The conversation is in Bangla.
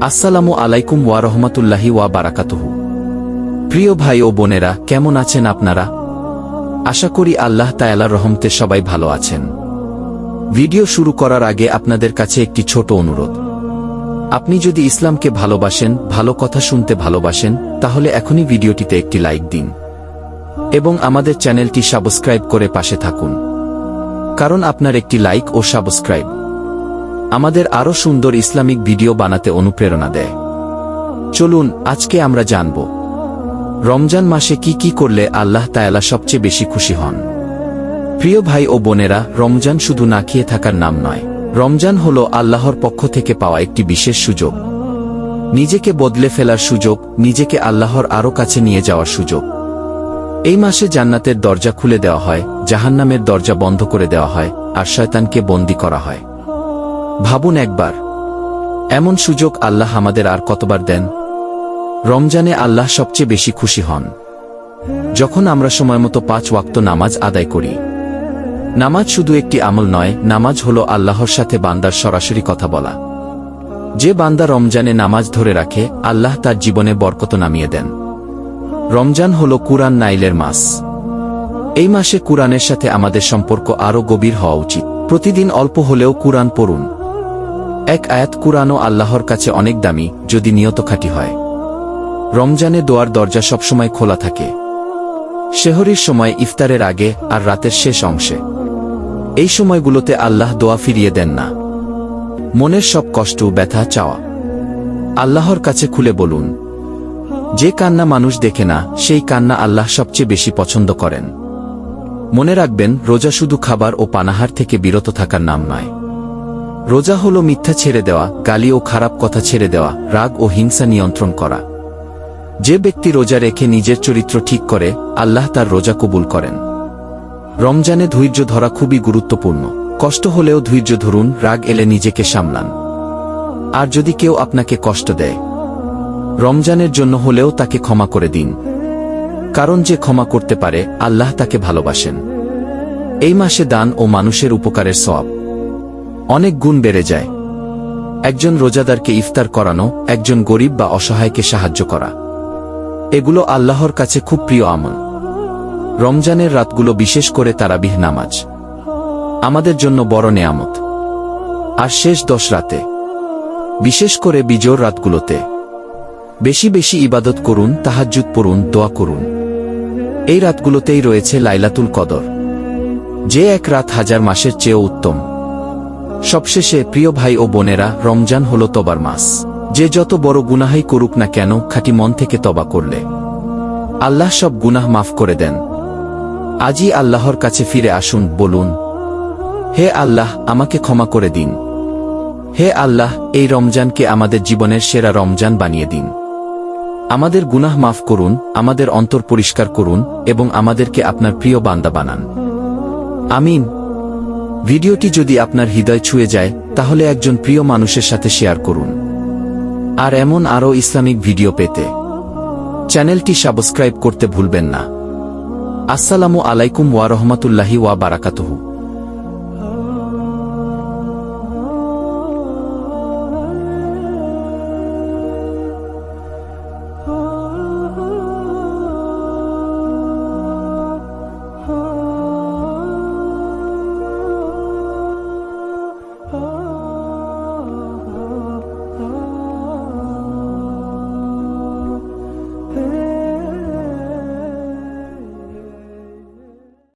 আসসালামু আলাইকুম ওয়া রাহমাতুল্লাহি ওয়া বারাকাতুহু। প্রিয় ভাই ও বোনেরা, কেমন আছেন আপনারা? আশা করি আল্লাহ তাআলার রহমতে সবাই ভালো আছেন। ভিডিও শুরু করার আগে আপনাদের কাছে একটি ছোট অনুরোধ। আপনি যদি ইসলামকে ভালোবাসেন, ভালো কথা শুনতে ভালোবাসেন, তাহলে এখনই ভিডিওটিতে একটি লাইক দিন এবং আমাদের চ্যানেলটি সাবস্ক্রাইব করে পাশে থাকুন। কারণ আপনার একটি লাইক ও সাবস্ক্রাইব আমাদের আরও সুন্দর ইসলামিক ভিডিও বানাতে অনুপ্রেরণা দেয়। চলুন আজকে আমরা জানব রমজান মাসে কি কি করলে আল্লাহ তাআলা সবচেয়ে বেশি খুশি হন। প্রিয় ভাই ও বোনেরা, রমজান শুধু না খেয়ে থাকার নাম নয়। রমজান হলো আল্লাহর পক্ষ থেকে পাওয়া একটি বিশেষ সুযোগ, নিজেকে বদলে ফেলার সুযোগ, নিজেকে আল্লাহর আরও কাছে নিয়ে যাওয়ার সুযোগ। এই মাসে জান্নাতের দরজা খুলে দেওয়া হয়, জাহান্নামের দরজা বন্ধ করে দেওয়া হয়, আর শয়তানকে বন্দী করা হয়। ভাবুন একবার, এমন সুযোগ আল্লাহ আমাদের আর কতবার দেন? রমজানে আল্লাহ সবচেয়ে বেশি খুশি হন যখন আমরা সময়মতো 5 ওয়াক্ত নামাজ আদায় করি। নামাজ শুধু একটি আমল নয়, নামাজ হলো আল্লাহর সাথে বান্দার সরাসরি কথা বলা। যে বান্দা রমজানে নামাজ ধরে রাখে, আল্লাহ তার জীবনে বরকত নামিয়ে দেন। রমজান হলো কুরআন নাইলের মাস। এই মাসে কুরআনের সাথে আমাদের সম্পর্ক আরও গভীর হওয়া উচিত। প্রতিদিন অল্প হলেও কুরআন পড়ুন। এক আয়াত কুরআনও আল্লাহর কাছে অনেক দামি, যদি নিয়ত খাঁটি হয়। রমজানে দোয়ার দরজা সবসময় খোলা থাকে, সেহরির সময়, ইফতারের আগে, আর রাতের শেষ অংশে। এই সময়গুলোতে আল্লাহ দোয়া ফিরিয়ে দেন না। মনের সব কষ্ট, ব্যথা, চাওয়া আল্লাহর কাছে খুলে বলুন। যে কান্না মানুষ দেখে না, সেই কান্না আল্লাহ সবচেয়ে বেশি পছন্দ করেন। মনে রাখবেন, রোজা শুধু খাবার ও পানাহার থেকে বিরত থাকার নাম নয়। রোজা হলো মিথ্যা ছেড়ে দেওয়া, গালি ও খারাপ কথা ছেড়ে দেওয়া, রাগ ও হিংসা নিয়ন্ত্রণ করা। যে ব্যক্তি রোজা রেখে নিজের চরিত্র ঠিক করে, আল্লাহ তার রোজা কবুল করেন। রমজানে ধৈর্য ধরা খুবই গুরুত্বপূর্ণ। কষ্ট হলেও ধৈর্য ধরুন, রাগ এলে নিজেকে সামলান। আর যদি কেউ আপনাকে কষ্ট দেয়, রমজানের জন্য হলেও তাকে ক্ষমা করে দিন। কারণ যে ক্ষমা করতে পারে, আল্লাহ তাকে ভালোবাসেন। এই মাসে দান ও মানুষের উপকারের সওয়াব অনেক গুণ বেড়ে যায়। একজন রোজাদারকে ইফতার করানো, একজন গরিব বা অসহায়কে সাহায্য করা, এগুলো আল্লাহর কাছে খুব প্রিয় আমল। রমজানের রাতগুলো, বিশেষ করে তারাবিহ নামাজ, আমাদের জন্য বড় নেয়ামত। আর শেষ 10 রাতে, বিশেষ করে বিজোর রাতগুলোতে, বেশি বেশি ইবাদত করুন, তাহাজ্জুদ পড়ুন, দোয়া করুন। এই রাতগুলোতেই রয়েছে লাইলাতুল কদর, যে এক রাত 1000 মাসের চেয়েও উত্তম। সবশেষে প্রিয় ভাই ও বোনেরা, রমজান হলো তবার মাস। যে যত বড় গুনাহই করুক না কেন, খাঁটি মন থেকে তবা করলে আল্লাহ সব গুনাহ মাফ করে দেন। আজই আল্লাহর কাছে ফিরে আসুন, বলুন, হে আল্লাহ, আমাকে ক্ষমা করে দিন। হে আল্লাহ, এই রমজানকে আমাদের জীবনের সেরা রমজান বানিয়ে দিন। আমাদের গুনাহ মাফ করুন, আমাদের অন্তর পরিষ্কার করুন এবং আমাদেরকে আপনার প্রিয় বান্দা বানান। আমিন। ভিডিওটি যদি আপনার হৃদয় ছুঁয়ে যায়, তাহলে একজন প্রিয় মানুষের সাথে শেয়ার করুন। আর এমন আরও ইসলামিক ভিডিও পেতে চ্যানেলটি সাবস্ক্রাইব করতে ভুলবেন না। আসসালামু আলাইকুম ওয়া রাহমাতুল্লাহি ওয়া বারাকাতুহু।